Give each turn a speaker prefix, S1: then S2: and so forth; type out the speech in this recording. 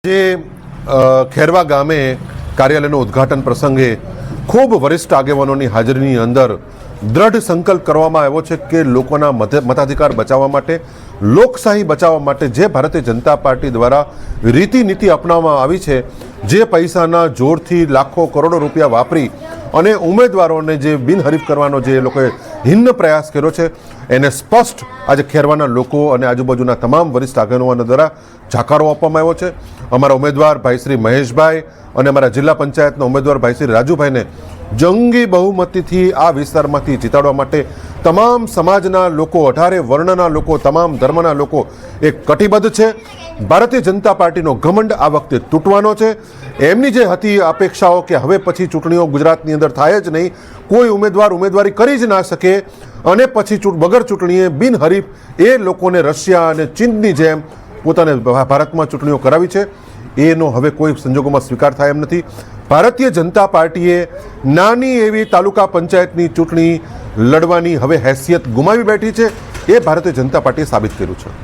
S1: જે ખેરવા ગામે કાર્યાલયનો ઉદ્ઘાટન પ્રસંગે ખૂબ વરિષ્ઠ આગેવાનોની હાજરીની અંદર દ્રઢ સંકલ્પ કરવામાં આવ્યો છે કે લોકોના મતાધિકાર બચાવવા માટે, લોકશાહી બચાવવા માટે જે ભારતીય જનતા પાર્ટી દ્વારા રીતિનીતિ અપનાવવામાં આવી છે, જે પૈસાના જોરથી લાખો કરોડો રૂપિયા વાપરી અને ઉમેદવારોને જે બિનહરીફ કરવાનો જે લોકોએ હિન્ન પ્રયાસ કર્યો છે, એને સ્પષ્ટ આજે ખેરવાના લોકો અને આજુબાજુના તમામ વરિષ્ઠ આગેવાનો દ્વારા જાકારો આપવામાં આવ્યો છે. અમારા ઉમેદવાર ભાઈ શ્રી મહેશભાઈ અને અમારા જિલ્લા પંચાયતના ઉમેદવાર ભાઈ શ્રી રાજુભાઈને જંગી બહુમતીથી આ વિસ્તારમાંથી જીતાડવા માટે તમામ સમાજના લોકો, 18 વર્ણના લોકો, તમામ ધર્મના લોકો એક કટિબદ્ધ છે. ભારતીય જનતા પાર્ટીનો ઘમંડ આ વખતે તૂટવાનો છે. એમની જે હતી અપેક્ષાઓ કે હવે પછી ચૂંટણીઓ ગુજરાતની અંદર થાય જ નહીં, કોઈ ઉમેદવાર ઉમેદવારી કરી જ ના શકે અને પછી વગર ચૂંટણીએ બિનહરીફ એ લોકોને રશિયા અને ચીનની જેમ પોતાને ભારતમાં ચૂંટણીઓ કરાવી છે, એનો હવે કોઈ સંજોગોમાં સ્વીકાર થાય એમ નથી. ભારતીય જનતા પાર્ટીએ નાની એવી તાલુકા પંચાયતની ચૂંટણી લડવાની હવે હેસિયત ગુમાવી બેઠી છે. એ ભારતીય જનતા પાર્ટીએ સાબિત કર્યું છે.